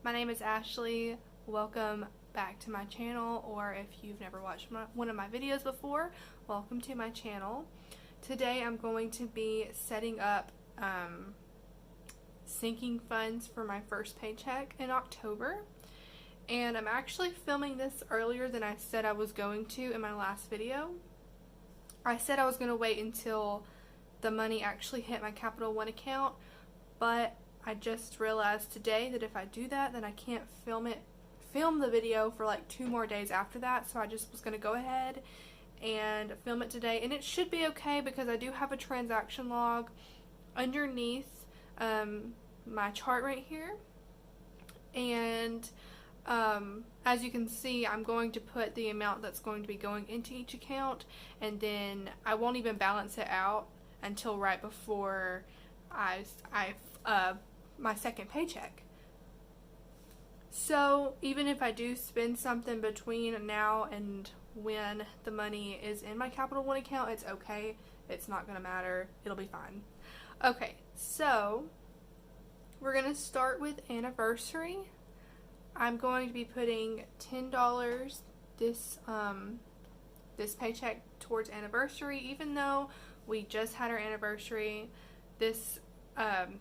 My name is Ashley. Welcome back to my channel, or if you've never watched one of my videos before, welcome to my channel. Today I'm going to be setting up sinking funds for my first paycheck in October. And I'm actually filming this earlier than I said I was going to in my last video. I said I was going to wait until the money actually hit my Capital One account, but I just realized today that if I do that, then I can't film the video for like 2 more days after that. So I just was going to go ahead and film it today, and it should be okay because I do have a transaction log underneath my chart right here. And as you can see, I'm going to put the amount that's going to be going into each account, and then I won't even balance it out until right before my second paycheck. So even if I do spend something between now and when the money is in my Capital One account, it's okay. It's not going to matter. It'll be fine. Okay, so we're going to start with anniversary. I'm going to be putting $10 this paycheck towards anniversary, even though we just had our anniversary. This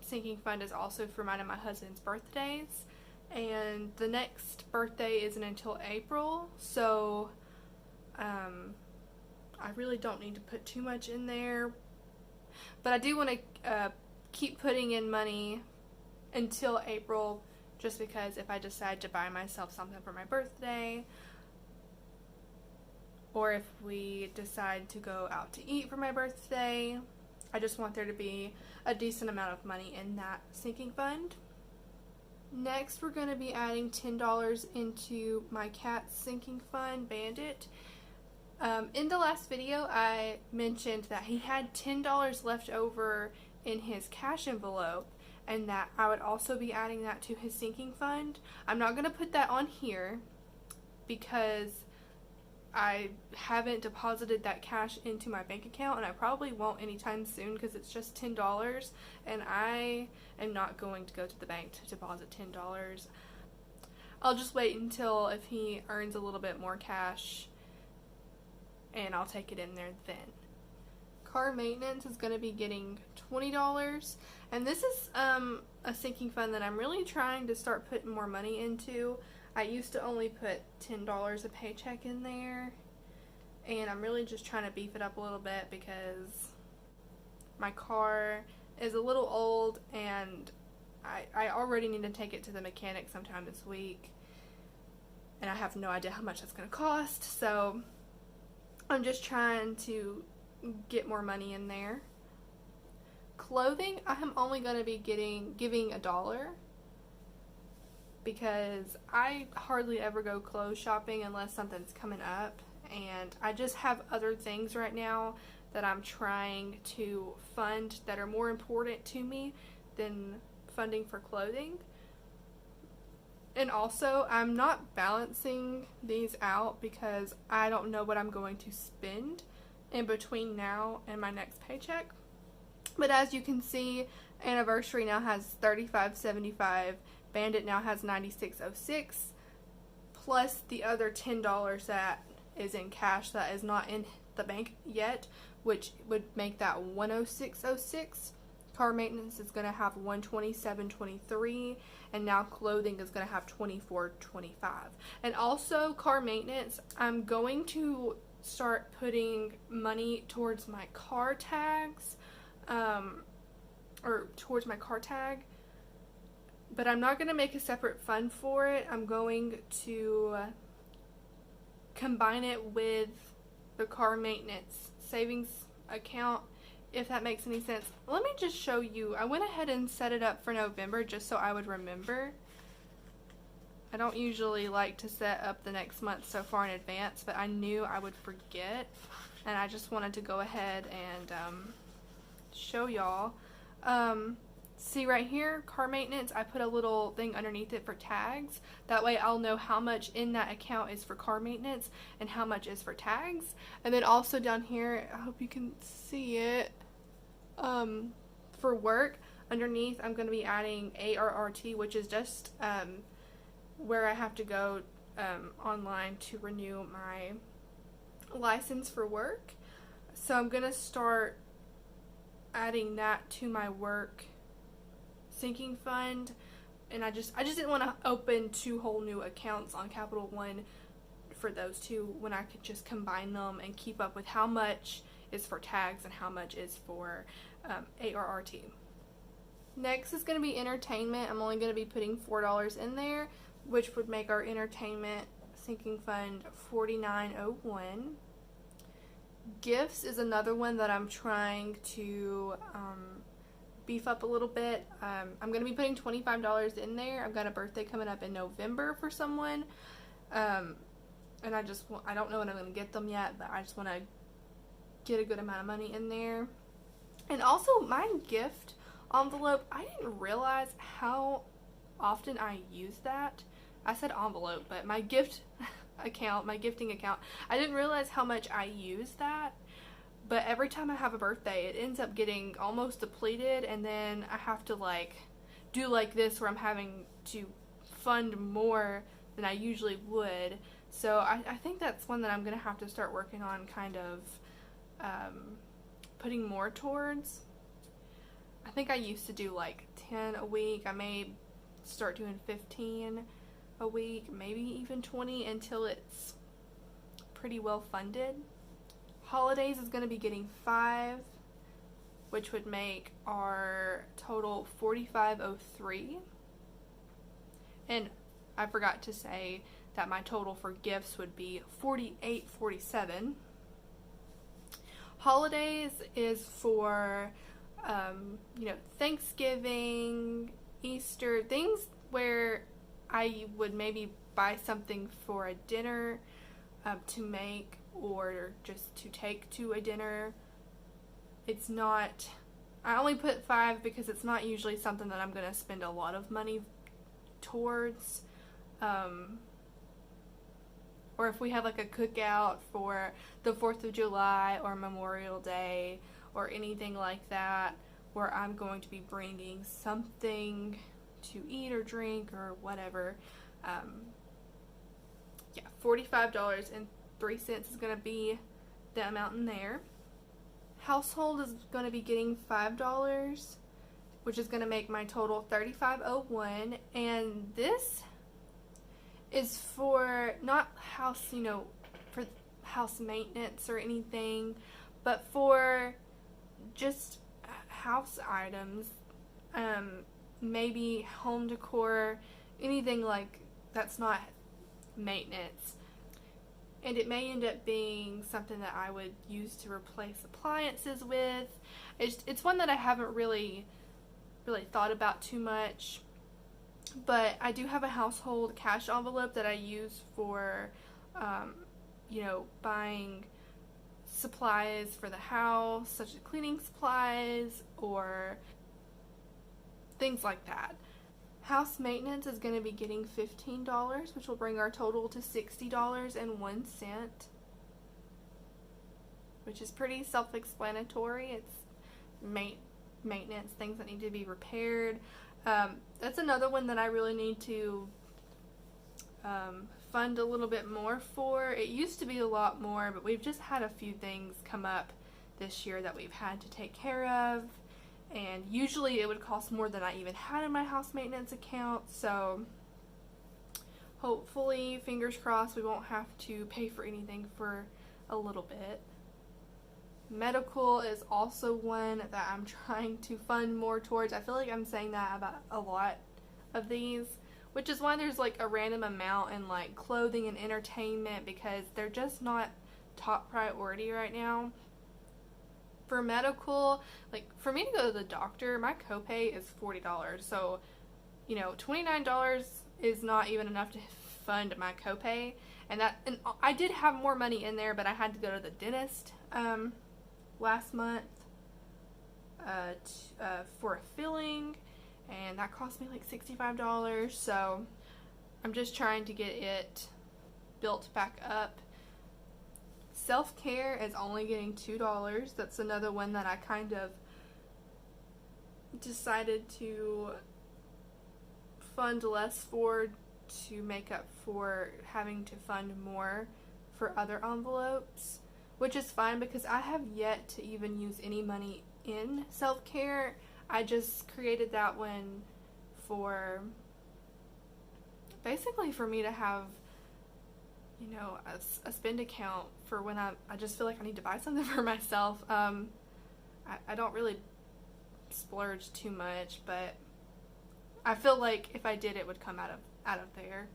sinking fund is also for mine and my husband's birthdays, and the next birthday isn't until April, so I really don't need to put too much in there, but I do want to keep putting in money until April, just because if I decide to buy myself something for my birthday, or if we decide to go out to eat for my birthday, I just want there to be a decent amount of money in that sinking fund. Next, we're going to be adding $10 into my cat's sinking fund, Bandit. In the last video, I mentioned that he had $10 left over in his cash envelope, and that I would also be adding that to his sinking fund. I'm not going to put that on here because I haven't deposited that cash into my bank account, and I probably won't anytime soon because it's just $10, and I am not going to go to the bank to deposit $10. I'll just wait until if he earns a little bit more cash, and I'll take it in there then. Car maintenance is going to be getting $20, and this is a sinking fund that I'm really trying to start putting more money into. I used to only put $10 a paycheck in there, and I'm really just trying to beef it up a little bit because my car is a little old, and I already need to take it to the mechanic sometime this week, and I have no idea how much that's going to cost, so I'm just trying to get more money in there. Clothing, I'm only going to be giving $1 because I hardly ever go clothes shopping unless something's coming up, and I just have other things right now that I'm trying to fund that are more important to me than funding for clothing. And also, I'm not balancing these out because I don't know what I'm going to spend in between now and my next paycheck. But as you can see, anniversary now has $35.75. Bandit now has $96.06, plus the other $10 that is in cash that is not in the bank yet, which would make that $106.06. Car maintenance is going to have $127.23, and now clothing is going to have $24.25. And also car maintenance, I'm going to start putting money towards my car tags, or towards my car tag, but I'm not going to make a separate fund for it. I'm going to combine it with the car maintenance savings account, if that makes any sense. Let me just show you. I went ahead and set it up for November just so I would remember. I don't usually like to set up the next month so far in advance, but I knew I would forget, and I just wanted to go ahead and show y'all. See right here, car maintenance, I put a little thing underneath it for tags. That way I'll know how much in that account is for car maintenance and how much is for tags. And then also down here, I hope you can see it, for work, underneath I'm going to be adding ARRT, which is just where I have to go online to renew my license for work. So I'm gonna start adding that to my work sinking fund, and I just didn't want to open 2 whole new accounts on Capital One for those two when I could just combine them and keep up with how much is for tags and how much is for ARRT. Next is going to be entertainment. I'm only going to be putting $4 in there, which would make our entertainment sinking fund $49.01. Gifts is another one that I'm trying to beef up a little bit. I'm going to be putting $25 in there. I've got a birthday coming up in November for someone, and I don't know when I'm going to get them yet, but I just want to get a good amount of money in there. And also my gift envelope, I didn't realize how often I use that. I said envelope, but my gift account, my gifting account, I didn't realize how much I use that. But every time I have a birthday, it ends up getting almost depleted, and then I have to do like this where I'm having to fund more than I usually would. So I think that's one that I'm going to have to start working on, kind of putting more towards. I think I used to do like 10 a week. I may start doing 15 a week, maybe even 20 until it's pretty well funded. Holidays is going to be getting 5, which would make our total $45.03. And I forgot to say that my total for gifts would be $48.47. Holidays is for Thanksgiving, Easter, things where I would maybe buy something for a dinner to make or just to take to a dinner. It's not, I only put 5 because it's not usually something that I'm going to spend a lot of money towards. Or if we have like a cookout for the 4th of July or Memorial Day or anything like that, where I'm going to be bringing something to eat or drink or whatever. $45.03 is going to be the amount in there. Household is going to be getting $5, which is going to make my total $35.01. And this is for not house, for house maintenance or anything, but for just house items, maybe home decor, anything like that's not maintenance. And it may end up being something that I would use to replace appliances with. It's one that I haven't really thought about too much. But I do have a household cash envelope that I use for, buying supplies for the house, such as cleaning supplies or things like that. House maintenance is going to be getting $15, which will bring our total to $60.01, which is pretty self-explanatory. It's maintenance, things that need to be repaired. That's another one that I really need to fund a little bit more for. It used to be a lot more, but we've just had a few things come up this year that we've had to take care of, and usually it would cost more than I even had in my house maintenance account. So hopefully, fingers crossed, we won't have to pay for anything for a little bit. Medical is also one that I'm trying to fund more towards. I feel like I'm saying that about a lot of these, which is why there's like a random amount in like clothing and entertainment, because they're just not top priority right now. For medical, like for me to go to the doctor, my copay is $40. So, $29 is not even enough to fund my copay. And I did have more money in there, but I had to go to the dentist last month for a filling, and that cost me like $65. So I'm just trying to get it built back up. Self-care is only getting $2. That's another one that I kind of decided to fund less for, to make up for having to fund more for other envelopes, which is fine because I have yet to even use any money in self-care. I just created that one for basically for me to have, you know, a spend account for when I just feel like I need to buy something for myself. I don't really splurge too much, but I feel like if I did, it would come out of there.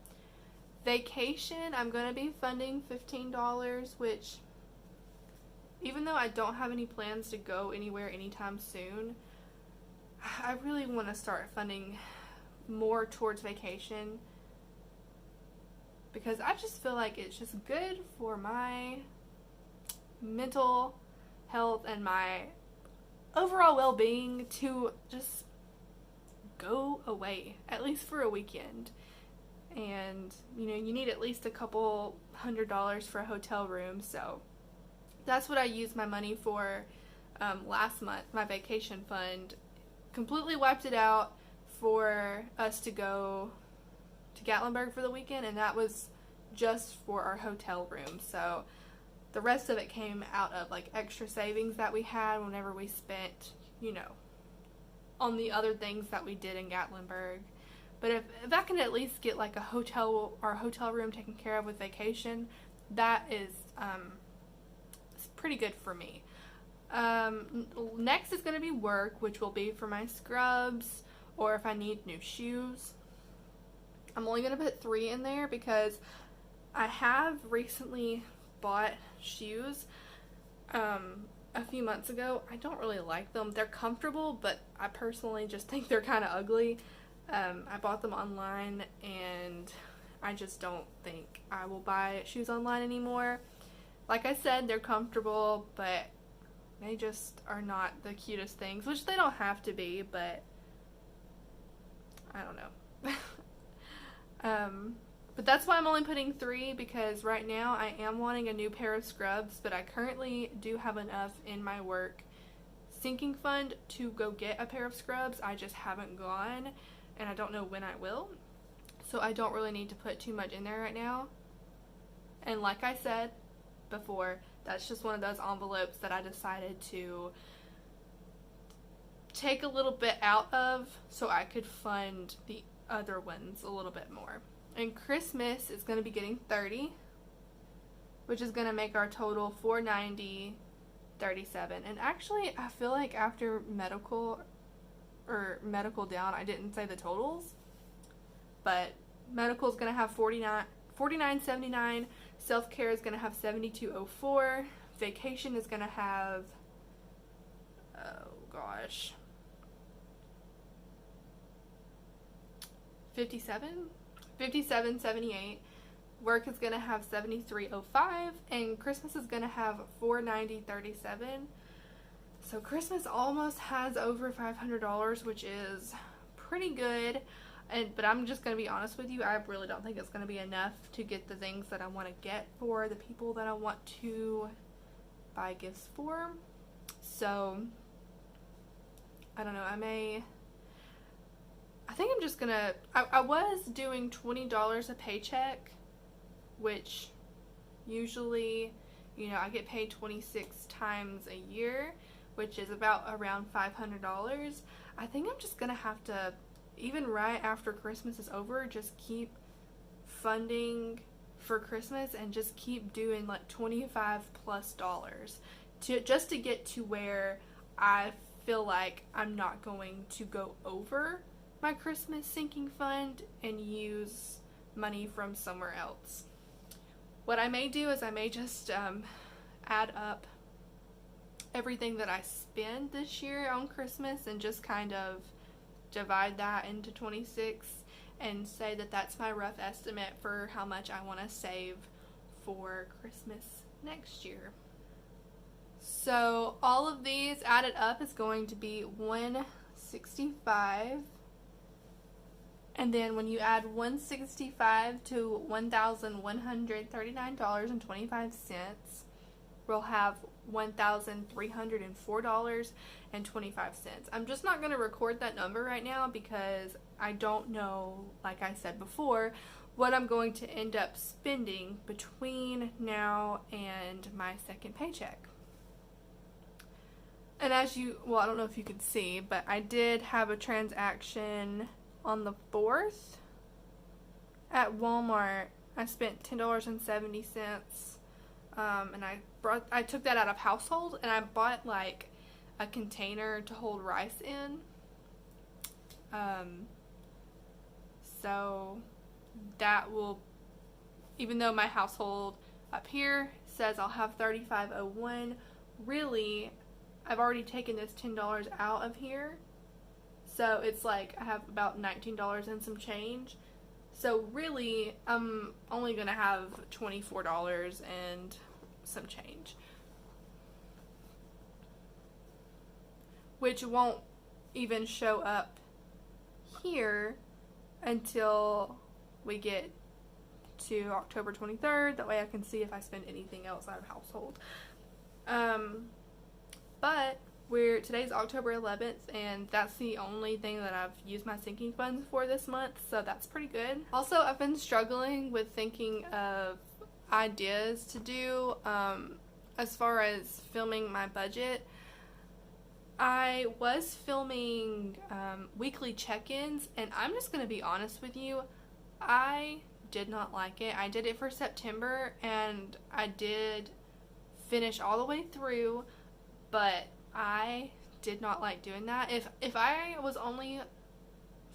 Vacation, I'm going to be funding $15, which, even though I don't have any plans to go anywhere anytime soon, I really want to start funding more towards vacation, because I just feel like it's just good for my mental health and my overall well-being to just go away, at least for a weekend. And, you know, you need at least a couple $100s for a hotel room, so that's what I used my money for last month. My vacation fund completely wiped it out for us to go to Gatlinburg for the weekend, and that was just for our hotel room. So the rest of it came out of like extra savings that we had whenever we spent, you know, on the other things that we did in Gatlinburg. But if I can at least get like a hotel or a hotel room taken care of with vacation, that is it's pretty good for me. Next is going to be work, which will be for my scrubs or if I need new shoes. I'm only going to put 3 in there because I have recently bought shoes a few months ago. I don't really like them. They're comfortable, but I personally just think they're kind of ugly. I bought them online, and I just don't think I will buy shoes online anymore. Like I said, they're comfortable, but they just are not the cutest things, which they don't have to be, but I don't know. But that's why I'm only putting 3, because right now I am wanting a new pair of scrubs, but I currently do have enough in my work sinking fund to go get a pair of scrubs. I just haven't gone, and I don't know when I will, so I don't really need to put too much in there right now. And like I said before, that's just one of those envelopes that I decided to take a little bit out of so I could fund the other ones a little bit more. And Christmas is going to be getting 30, which is going to make our total $490.37. And actually, I feel like after medical down, I didn't say the totals, but medical is going to have $49.79. Self-care is going to have $72.04. Vacation is going to have, oh gosh, $57.78. Work is going to have $73.05, and Christmas is going to have $490.37. So Christmas almost has over $500, which is pretty good. But I'm just going to be honest with you, I really don't think it's going to be enough to get the things that I want to get for the people that I want to buy gifts for. So I don't know, I think I'm just going to, I was doing $20 a paycheck, which usually, you know, I get paid 26 times a year, which is about around $500. I think I'm just going to have to, even right after Christmas is over, just keep funding for Christmas and just keep doing like $25+ just to get to where I feel like I'm not going to go over my Christmas sinking fund and use money from somewhere else. What I may do is I may just add up everything that I spend this year on Christmas and just kind of divide that into 26 and say that that's my rough estimate for how much I want to save for Christmas next year. So all of these added up is going to be $165, and then when you add $165 to $1,139.25, we'll have $1,304.25. I'm just not going to record that number right now because I don't know, like I said before, what I'm going to end up spending between now and my second paycheck. And as well, I don't know if you could see, but I did have a transaction on the 4th at Walmart. I spent $10.70, and I took that out of household, and I bought like a container to hold rice in. So that will, even though my household up here says I'll have $35.01, really I've already taken this $10 out of here, so it's like I have about $19 and some change. So really I'm only gonna have $24 and some change, which won't even show up here until we get to October 23rd. That way I can see if I spend anything else out of household. But today's October 11th, and that's the only thing that I've used my sinking funds for this month, so that's pretty good. Also, I've been struggling with thinking of ideas to do as far as filming my budget. I was filming weekly check-ins, and I'm just going to be honest with you, I did not like it. I did it for September, and I did finish all the way through, but I did not like doing that. If I was only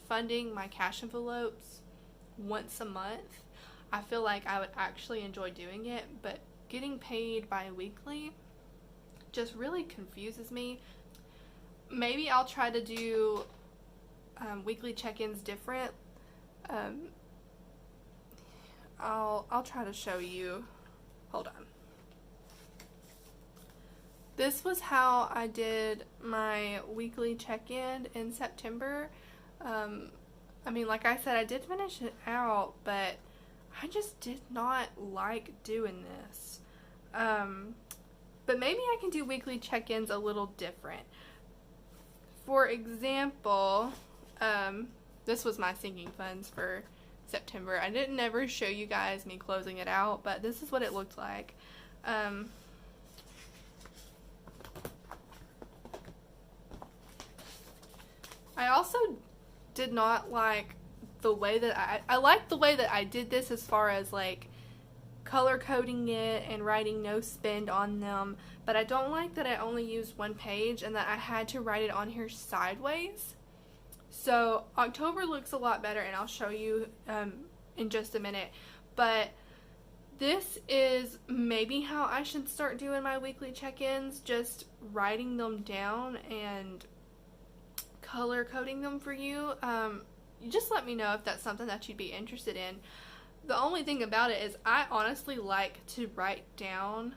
funding my cash envelopes once a month, I feel like I would actually enjoy doing it, but getting paid bi-weekly just really confuses me. Maybe I'll try to do weekly check-ins different. I'll try to show you. Hold on. This was how I did my weekly check-in in September. I mean, like I said, I did finish it out, but I just did not like doing this. But maybe I can do weekly check-ins a little different. For example, this was my sinking funds for September. I didn't ever show you guys me closing it out, but this is what it looked like. I also did not like the way that I liked the way that I did this as far as like color coding it and writing no spend on them, but I don't like that I only used one page and that I had to write it on here sideways. So October looks a lot better, and I'll show you in just a minute, but this is maybe how I should start doing my weekly check-ins, just writing them down and color coding them for you. You just let me know if that's something that you'd be interested in. The only thing about it is I honestly like to write down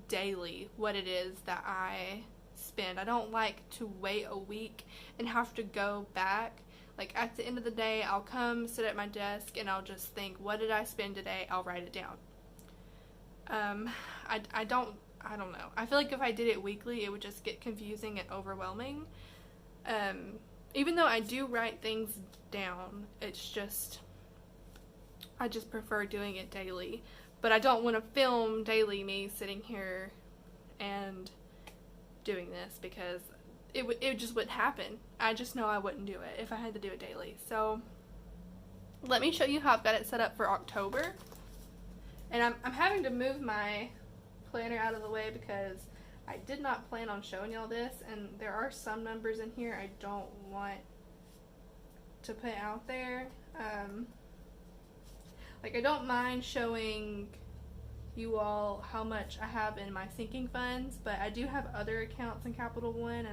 daily what it is that I spend. I don't like to wait a week and have to go back. Like at the end of the day, I'll come sit at my desk and I'll just think, what did I spend today? I'll write it down. I don't know. I feel like if I did it weekly, it would just get confusing and overwhelming. Even though I do write things down, it's just, I just prefer doing it daily. But I don't want to film daily me sitting here and doing this, because it just wouldn't happen. I just know I wouldn't do it if I had to do it daily. So let me show you how I've got it set up for October. And I'm having to move my planner out of the way because I did not plan on showing y'all this, and there are some numbers in here I don't want to put out there. Like, I don't mind showing you all how much I have in my sinking funds, but I do have other accounts in Capital One, and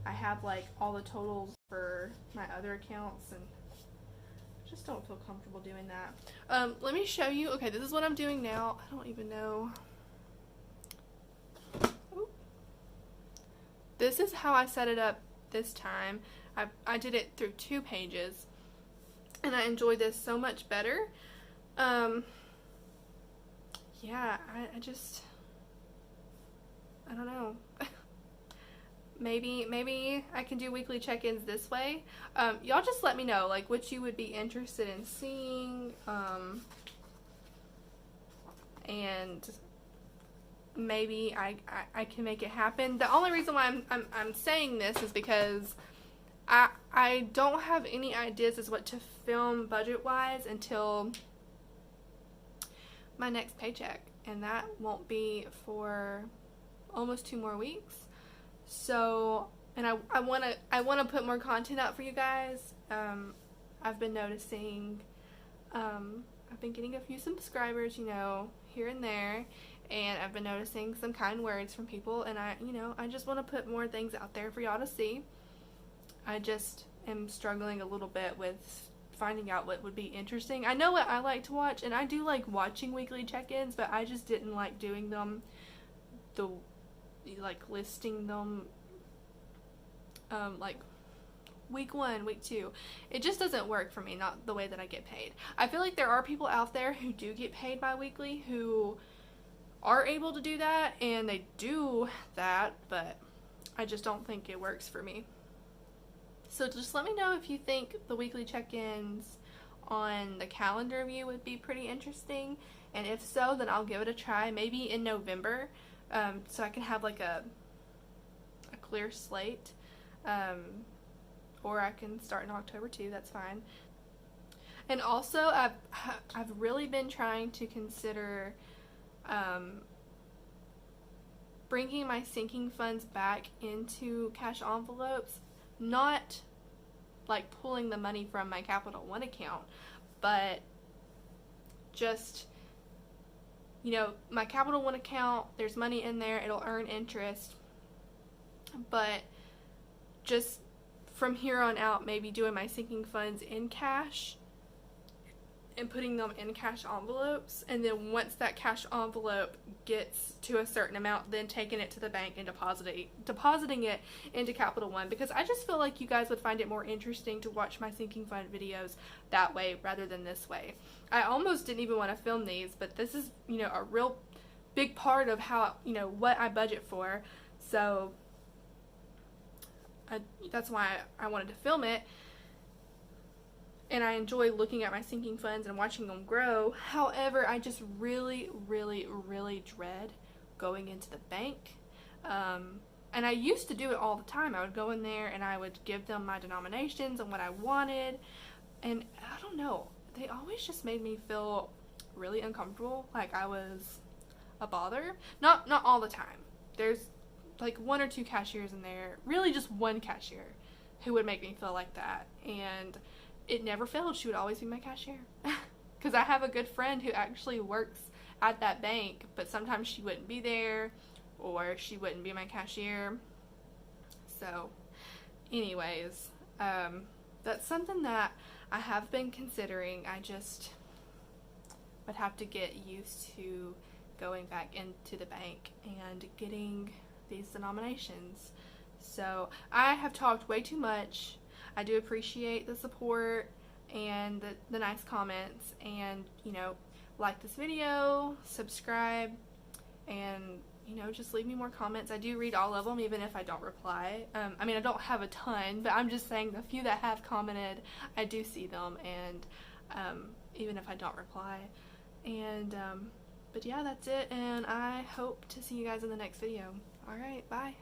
I have like all the totals for my other accounts, and I just don't feel comfortable doing that. Let me show you. Okay, this is what I'm doing now. I don't even know. Ooh. This is how I set it up this time. I did it through 2 pages, and I enjoy this so much better. Yeah, I don't know. maybe I can do weekly check-ins this way. Y'all just let me know, like, what you would be interested in seeing, and maybe I can make it happen. The only reason why I'm saying this is because I don't have any ideas as what to film budget-wise until my next paycheck, and that won't be for almost 2 more weeks. So, and I want to put more content out for you guys. I've been noticing, I've been getting a few subscribers, you know, here and there, and I've been noticing some kind words from people, and I just want to put more things out there for y'all to see. I just am struggling a little bit with finding out what would be interesting. I know what I like to watch, and I do like watching weekly check-ins, but I just didn't like doing them, like listing them, like week 1, week 2. It just doesn't work for me, not the way that I get paid. I feel like there are people out there who do get paid bi-weekly who are able to do that, and they do that, but I just don't think it works for me. So just let me know if you think the weekly check-ins on the calendar view would be pretty interesting, and if so, then I'll give it a try, maybe in November, so I can have like a clear slate, or I can start in October too, that's fine. And also, I've really been trying to consider bringing my sinking funds back into cash envelopes, not like pulling the money from my Capital One account, but just, you know, my Capital One account, there's money in there, it'll earn interest, but just from here on out, maybe doing my sinking funds in cash and putting them in cash envelopes, and then once that cash envelope gets to a certain amount, then taking it to the bank and depositing it into Capital One, because I just feel like you guys would find it more interesting to watch my sinking fund videos that way rather than this way. I almost didn't even want to film these, but this is, you know, a real big part of how, you know, what I budget for, so that's why I wanted to film it. And I enjoy looking at my sinking funds and watching them grow. However, I just really, really, really dread going into the bank. And I used to do it all the time. I would go in there and I would give them my denominations and what I wanted. And I don't know, they always just made me feel really uncomfortable, like I was a bother. Not all the time. There's like 1 or 2 cashiers in there, really just one cashier, who would make me feel like that. And it never failed. She would always be my cashier. Because I have a good friend who actually works at that bank, but sometimes she wouldn't be there, or she wouldn't be my cashier. So, anyways, that's something that I have been considering. I just would have to get used to going back into the bank and getting these denominations. So, I have talked way too much. I do appreciate the support and the nice comments, and, you know, like this video, subscribe, and, you know, just leave me more comments. I do read all of them, even if I don't reply. I mean, I don't have a ton, but I'm just saying the few that have commented, I do see them, and even if I don't reply. And, but yeah, that's it, and I hope to see you guys in the next video. Alright, bye.